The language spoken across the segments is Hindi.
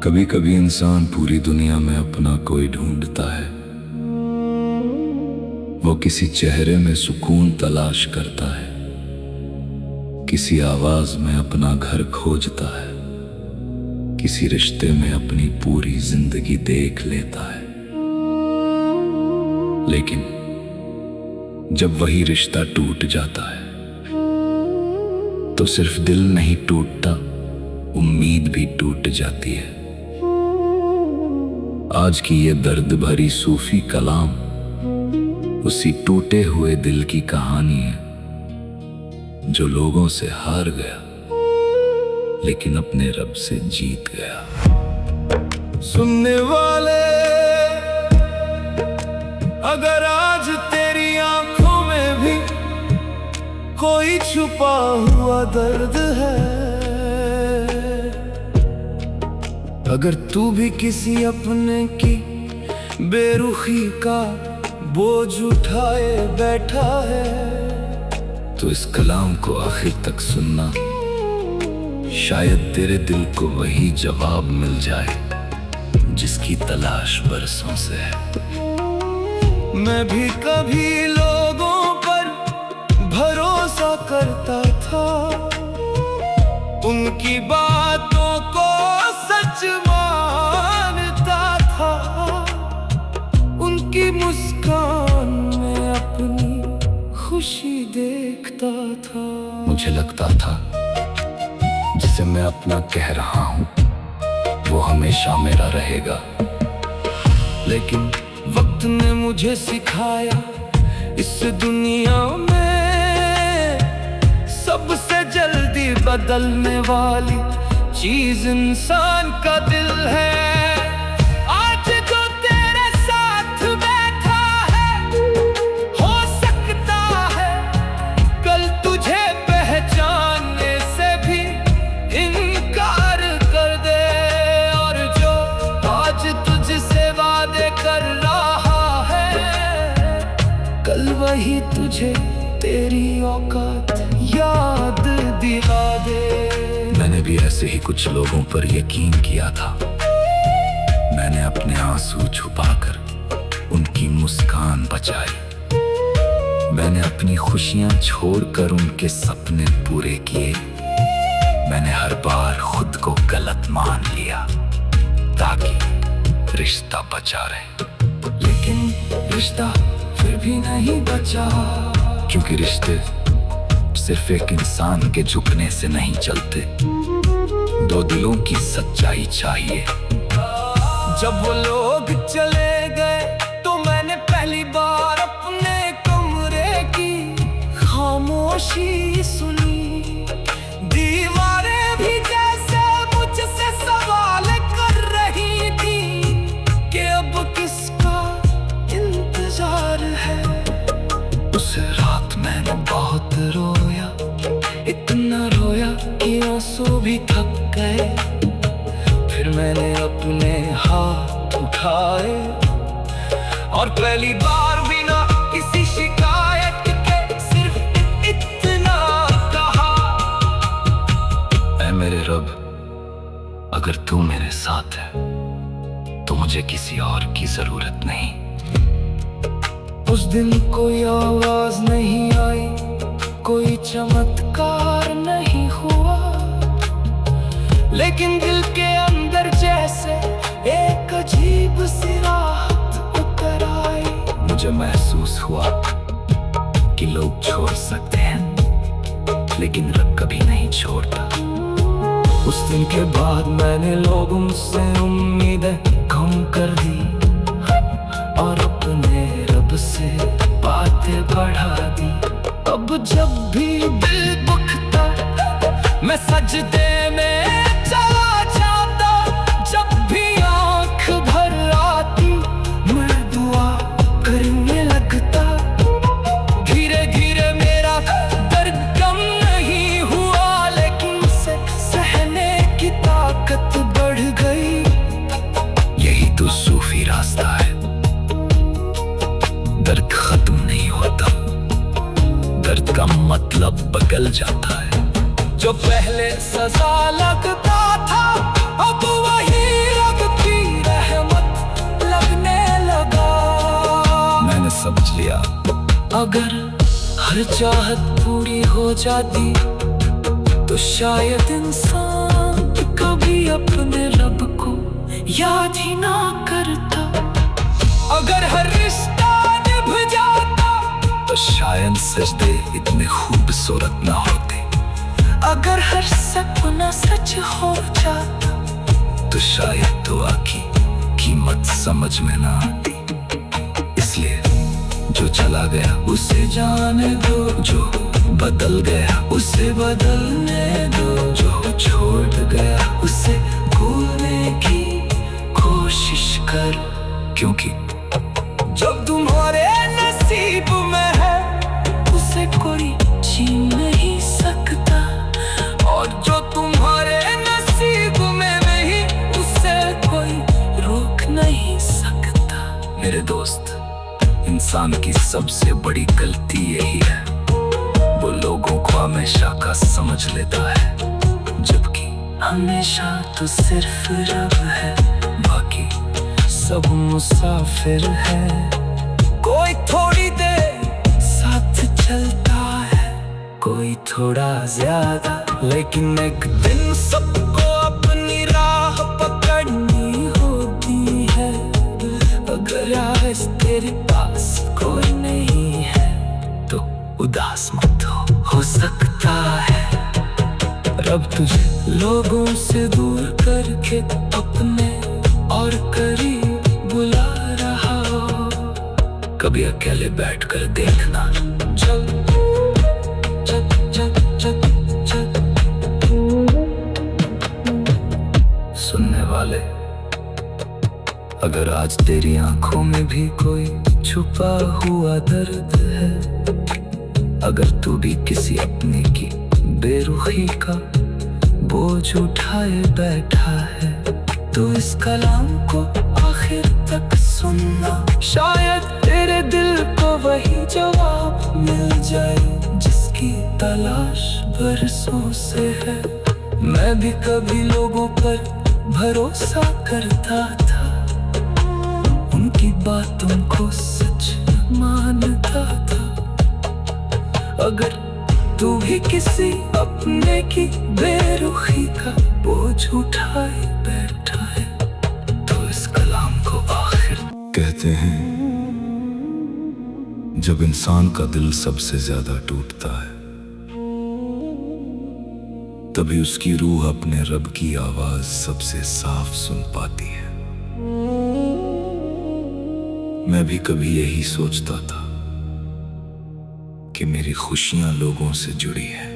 कभी कभी इंसान पूरी दुनिया में अपना कोई ढूंढता है। वो किसी चेहरे में सुकून तलाश करता है, किसी आवाज में अपना घर खोजता है, किसी रिश्ते में अपनी पूरी जिंदगी देख लेता है। लेकिन जब वही रिश्ता टूट जाता है तो सिर्फ दिल नहीं टूटता, उम्मीद भी टूट जाती है। आज की ये दर्द भरी सूफी कलाम उसी टूटे हुए दिल की कहानी है जो लोगों से हार गया लेकिन अपने रब से जीत गया। सुनने वाले, अगर आज तेरी आंखों में भी कोई छुपा हुआ दर्द है, अगर तू भी किसी अपने की बेरुखी का बोझ उठाए बैठा है, तो इस कलाम को आखिर तक सुनना, शायद तेरे दिल को वही जवाब मिल जाए जिसकी तलाश बरसों से है। मैं भी कभी लोगों पर भरोसा करता था, उनकी बातों को सच मानता था, उनकी मुस्कान में अपनी खुशी देखता था। मुझे लगता था जिसे मैं अपना कह रहा हूं वो हमेशा मेरा रहेगा, लेकिन वक्त ने मुझे सिखाया इस दुनिया में सबसे जल्दी बदलने वाली चीज इंसान का दिल है। आज जो तेरे साथ बैठा है हो सकता है कल तुझे पहचानने से भी इनकार कर दे, और जो आज तुझसे वादे कर रहा है कल वही तुझे तेरी औकात याद दिला दे। मैंने भी ऐसे ही कुछ लोगों पर यकीन किया था। मैंने अपने आंसू छुपाकर उनकी मुस्कान बचाई, मैंने अपनी खुशियां छोड़कर उनके सपने पूरे किए। मैंने हर बार खुद को गलत मान लिया ताकि रिश्ता बचा रहे, लेकिन रिश्ता फिर भी नहीं बचा, क्योंकि रिश्ते सिर्फ एक इंसान के झुकने से नहीं चलते, दो दिलों की सच्चाई चाहिए। जब वो लोग चले गए तो मैंने पहली बार अपने कमरे की खामोशी सुनी। दीवारें भी जैसे मुझसे सवाल कर रही थी कि अब किसका इंतजार है। उस रात मैंने बहुत रोया, इतना रोया कि आंसू भी थक गए। फिर मैंने अपने हाथ उठाए और पहली बार बिना किसी शिकायत के सिर्फ इतना कहा, ऐ मेरे रब, अगर तू मेरे साथ है तो मुझे किसी और की जरूरत नहीं। उस दिन कोई आवाज नहीं आई, कोई चमत्कार नहीं हुआ, लेकिन दिल के अंदर जैसे एक अजीब सी राहत उतर आई। मुझे महसूस हुआ कि लोग छोड़ सकते हैं लेकिन रब कभी नहीं छोड़ता। उस दिन के बाद मैंने लोगों से उम्मीदें कम कर दी और अपने रब से बातें बढ़ा दी। अब जब भी दिल दुखता मैं सजदे में चला जाता, जब भी आंख भर आती मैं दुआ करने लगता। धीरे धीरे मेरा दर्द कम नहीं हुआ, लेकिन उसे सहने की ताकत बढ़ गई। यही तो सूफी रास्ता है, दर्द खत्म नहीं होता, दर्द का मतलब बदल जाता है। जो पहले सजा लगता था अब वही अगर हर चाहत पूरी हो जाती तो शायद इंसान कभी अपने रब को याद ही ना करता। अगर हर रिश्ता निभ जाता तो शायद सजदे इतने खूबसूरत ना होते। अगर हर सपना सच हो जाता तो शायद दुआ की कीमत समझ में ना आती। इसलिए जो चला गया उसे जाने दो, जो बदल गया उसे बदलने दो, जो छोड़ गया उसे भूलने की कोशिश कर। क्योंकि जब तुम्हारे नसीब में है उसे कोई छीन नहीं सकता, और जो तुम्हारे नसीब में नहीं उसे कोई रोक नहीं सकता। मेरे दोस्त, इंसान की सबसे बड़ी गलती यही है, वो लोगों को हमेशा का समझ लेता है, जबकि हमेशा तो सिर्फ रब है, बाकी सब मुसाफिर है। कोई थोड़ी देर साथ चलता है, कोई थोड़ा ज्यादा, लेकिन एक दिन सबको अपनी राह पकड़नी होती है। अगर आज तेरे पास कोई नहीं है तो उदास मत हो सकता है रब तुझे लोगों से दूर करके अपने और करीब बुला रहा हो। कभी अकेले बैठकर देखना, चल चल चल चल चल। सुनने वाले, अगर आज तेरी आंखों में भी कोई छुपा हुआ दर्द है, अगर तू भी किसी अपने की बेरुखी का बोझ उठाए बैठा है, तो इस कलाम को आखिर तक सुनना। शायद तेरे दिल को वही जवाब मिल जाए जिसकी तलाश बरसों से है। मैं भी कभी लोगों पर भरोसा करता था, उनकी बातों को सच मानता था। अगर तू भी किसी अपने की बेरुखी का बोझ उठाए बैठा है, तो इस कलाम को आखिर। कहते हैं जब इंसान का दिल सबसे ज्यादा टूटता है, तभी उसकी रूह अपने रब की आवाज सबसे साफ सुन पाती है। मैं भी कभी यही सोचता था कि मेरी खुशियां लोगों से जुड़ी हैं,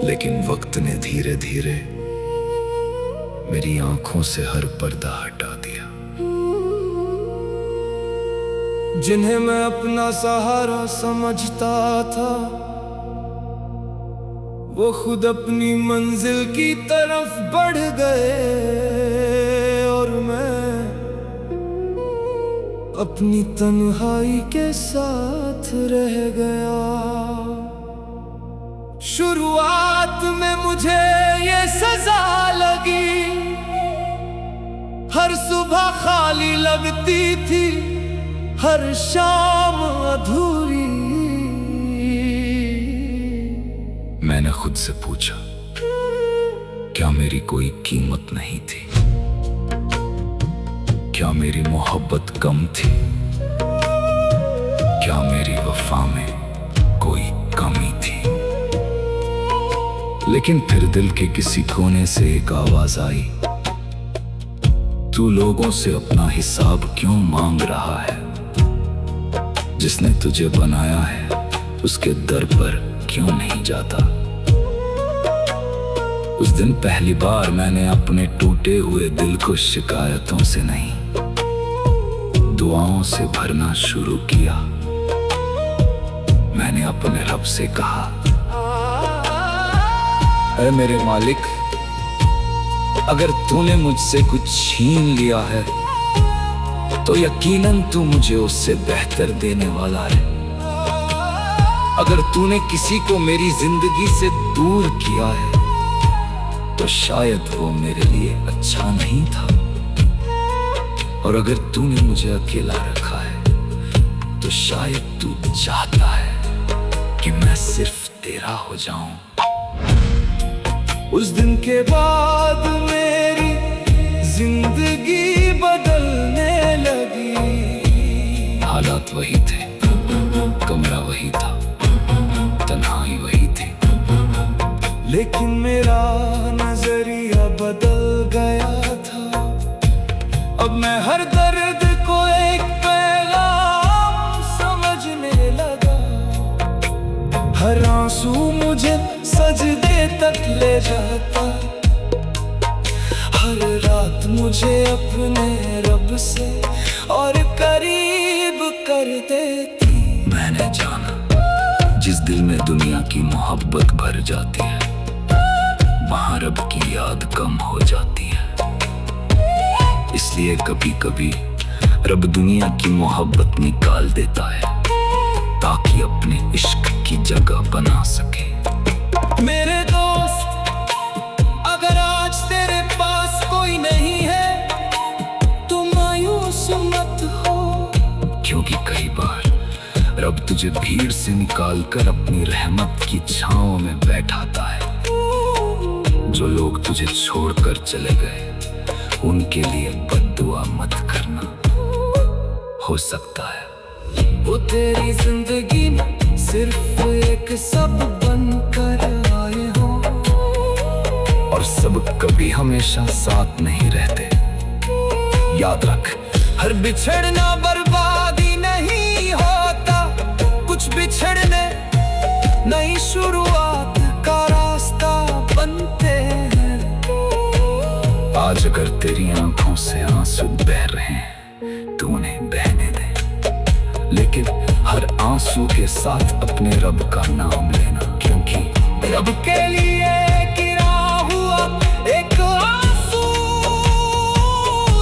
लेकिन वक्त ने धीरे धीरे मेरी आंखों से हर पर्दा हटा दिया। जिन्हें मैं अपना सहारा समझता था, वो खुद अपनी मंजिल की तरफ बढ़ गए, और मैं अपनी तन्हाई के साथ रह गया। शुरुआत में मुझे ये सजा लगी, हर सुबह खाली लगती थी, हर शाम अधूरी। मैंने खुद से पूछा, क्या मेरी कोई कीमत नहीं थी? क्या मेरी मोहब्बत कम थी? क्या मेरी वफा में कोई कमी थी? लेकिन फिर दिल के किसी कोने से एक आवाज आई, तू लोगों से अपना हिसाब क्यों मांग रहा है? जिसने तुझे बनाया है उसके दर पर क्यों नहीं जाता? उस दिन पहली बार मैंने अपने टूटे हुए दिल को शिकायतों से नहीं, दुआओं से भरना शुरू किया। मैंने अपने रब से कहा, ऐ मेरे मालिक, अगर तूने मुझसे कुछ छीन लिया है तो यकीनन तू मुझे उससे बेहतर देने वाला है। अगर तूने किसी को मेरी जिंदगी से दूर किया है तो शायद वो मेरे लिए अच्छा नहीं था, और अगर तूने मुझे अकेला रखा है तो तो शायद तू चाहता है कि मैं सिर्फ तेरा हो जाऊं। उस दिन के बाद मेरी जिंदगी बदलने लगी। हालात वही थे, कमरा वही था, तन्हाई वही थी, लेकिन मेरा नजरिया बदल गया था। अब मैं हर दर्द को एक पैगाम समझने लगा। हर आंसू मुझे सजदे तक ले जाता, हर रात मुझे अपने रब से और करीब कर देती। मैंने जाना जिस दिल में दुनिया की मोहब्बत भर जाती है, वहाँ रब की याद कम हो जाती है। इसलिए कभी कभी रब दुनिया की मोहब्बत निकाल देता है ताकि अपने इश्क की जगह बना सके। मेरे दोस्त, अगर आज तेरे पास कोई नहीं है तो मायूस मत हो, क्योंकि कई बार रब तुझे भीड़ से निकालकर अपनी रहमत की छांव में बैठाता है। जो लोग तुझे छोड़कर चले गए उनके लिए बद्दुआ मत करना। हो सकता है वो तेरी जिंदगी में सिर्फ एक सब बनकर आए हो, और सब कभी हमेशा साथ नहीं रहते। याद रख, हर बिछड़ना बर्बादी नहीं होता, कुछ बिछड़ने नई शुरुआत का रास्ता बनते हैं। आज अगर तेरी आंखों से आंसू बह रहे हैं तो उन्हें बहने दे, लेकिन हर आंसू के साथ अपने रब का नाम लेना, क्योंकि रब के लिए गिरा हुआ एक आंसू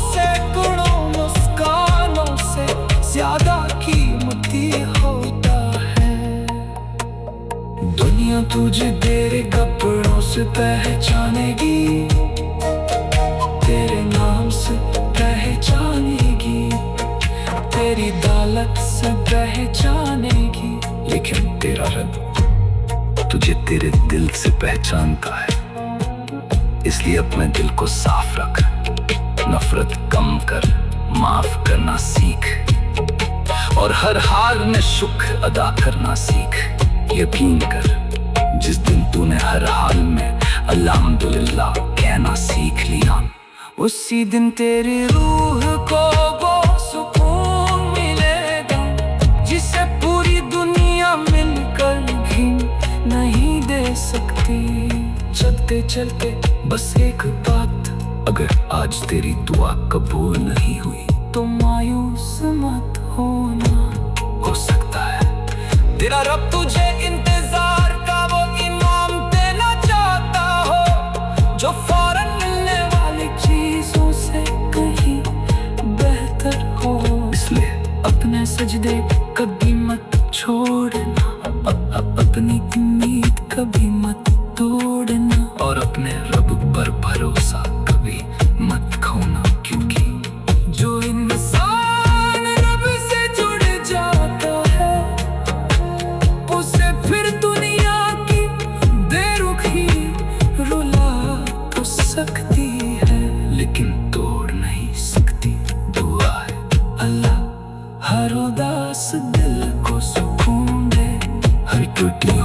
सैकड़ों मुस्कानों से ज्यादा कीमती होता है। दुनिया तुझे तेरे कपड़ों से पहचानेगी, तेरे नाम से पहचानेगी, तेरी दौलत से पहचानेगी, लेकिन तेरा रब तुझे तेरे दिल से पहचानता है। इसलिए अपने दिल को साफ रख, नफरत कम कर, माफ करना सीख, और हर हाल में शुक्र अदा करना सीख। यकीन कर, जिस दिन तूने हर हाल में अल्हम्दुलिल्लाह कहना सीख लिया, उसी दिन तेरी रूह को वो सुकून मिलेगा जिसे पूरी दुनिया मिलकर भी नहीं दे सकती। चलते चलते बस एक बात, अगर आज तेरी दुआ कबूल नहीं हुई तो मायूस मत होना। हो सकता है तेरा रब तुझे इंतजार का वो इनाम देना चाहता हो, जो फौरन मिलने वाली चीजों से कहीं बेहतर हो। इसलिए अपने सजदे कभी मत छोड़ना, अपनी उम्मीद कभी मत तोड़ना, और अपने रब पर भरोसा कभी मत खोना, क्योंकि जो इंसान रब से जुड़ जाता है उसे फिर दुनिया की बेरुखी रुला तो सकती है, लेकिन तोड़ नहीं सकती। दुआ है अल्लाह हर उदास दिल को सुकून दे, हर टूटी